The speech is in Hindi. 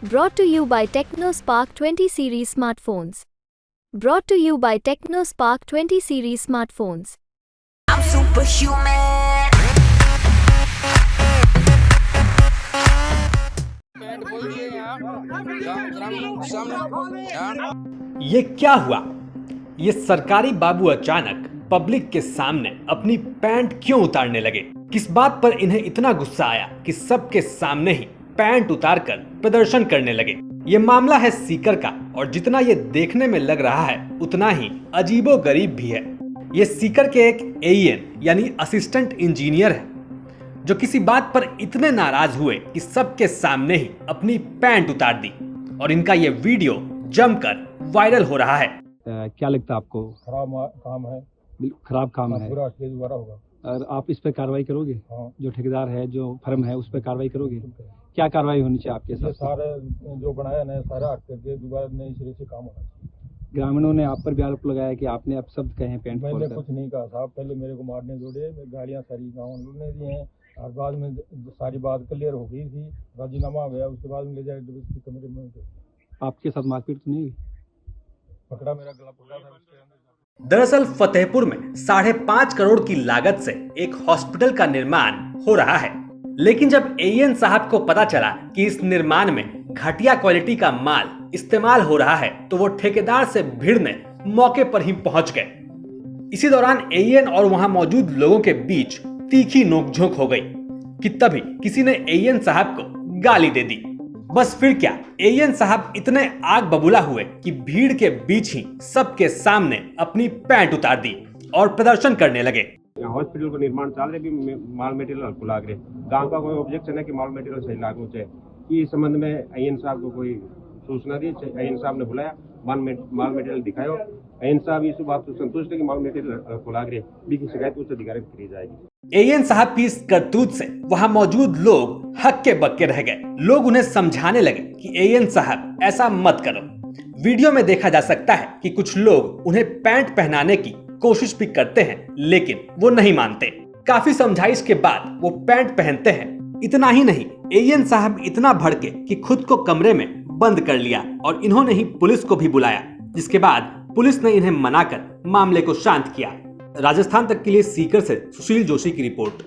Brought to you by TechnoSpark 20 series smartphones. Brought to you by TechnoSpark 20 series smartphones. I'm superhuman. ये क्या हुआ? ये सरकारी बाबू अचानक पब्लिक के सामने अपनी पैंट क्यों उतारने लगे? किस बात पर इन्हें इतना गुस्सा आया कि सबके सामने ही पैंट उतारकर प्रदर्शन करने लगे? ये मामला है सीकर का और जितना ये देखने में लग रहा है उतना ही अजीबोगरीब भी है। ये सीकर के एक एईएन यानी असिस्टेंट इंजीनियर है जो किसी बात पर इतने नाराज हुए कि सबके सामने ही अपनी पैंट उतार दी और इनका ये वीडियो जमकर वायरल हो रहा है। क्या लगता है आपको? खराब काम है, खराब काम है पूरा स्टेज वाला होगा। और आप इस पे कार्रवाई करोगे? हाँ। जो ठेकेदार है, जो फर्म है, उस पे कार्रवाई करोगे? क्या कार्रवाई होनी चाहिए आपके ये साथ? सारे जो बनाया नया सारा हट करके दोबारा नई सिरे से काम होना चाहिए। ग्रामीणों ने आप पर भी आरोप लगाया कि आपने अब शब्द कहे हैं पैंट मैंने खोलकर। कुछ नहीं कहा साहब, पहले मेरे को मारने दौड़े, गाड़ियाँ सारी गाँव ने दी हैं और बाद में सारी बात क्लियर हो गई थी, राजीनामा हो गया, उसके बाद में ले जाए कमरे में आपके साथ मारपीट तो नहीं हुई? पकड़ा, मेरा गला पकड़ा था उसके अंदर। दरअसल फतेहपुर में 5.5 करोड़ की लागत से एक हॉस्पिटल का निर्माण हो रहा है, लेकिन जब एईएन साहब को पता चला कि इस निर्माण में घटिया क्वालिटी का माल इस्तेमाल हो रहा है तो वो ठेकेदार से भिड़ने मौके पर ही पहुंच गए। इसी दौरान एईएन और वहां मौजूद लोगों के बीच तीखी नोकझोंक हो गई कि तभी किसी ने एईएन साहब को गाली दे दी। बस फिर क्या, एईएन साहब इतने आग बबूला हुए कि भीड़ के बीच ही सबके सामने अपनी पैंट उतार दी और प्रदर्शन करने लगे। हॉस्पिटल को निर्माण चाल रहे भी माल मटेरियल को लाग रहे, गांव का कोई ऑब्जेक्शन है कि माल मटेरियल सही लागू चाहिए। इस संबंध में एईएन साहब को कोई सूचना दी, एईएन साहब ने बुलाया, माल मटेरियल दिखायो। एईएन साहब इस बात से संतुष्ट है कि माल मटेरियल को लाग रहे, की शिकायत उच्च अधिकारी को की जाएगी। एईएन साहब की इस करतूत से वहां मौजूद लोग हक्के बक्के रह गए। लोग उन्हें समझाने लगे कि एईएन साहब ऐसा मत करो। वीडियो में देखा जा सकता है कि कुछ लोग उन्हें पैंट पहनाने की कोशिश भी करते हैं, लेकिन वो नहीं मानते। काफी समझाइश के बाद वो पैंट पहनते हैं। इतना ही नहीं, एईएन साहब इतना भड़के कि खुद को कमरे में बंद कर लिया और इन्होंने ही पुलिस को भी बुलाया, जिसके बाद पुलिस ने इन्हें मनाकर मामले को शांत किया। राजस्थान तक के लिए सीकर से सुशील जोशी की रिपोर्ट।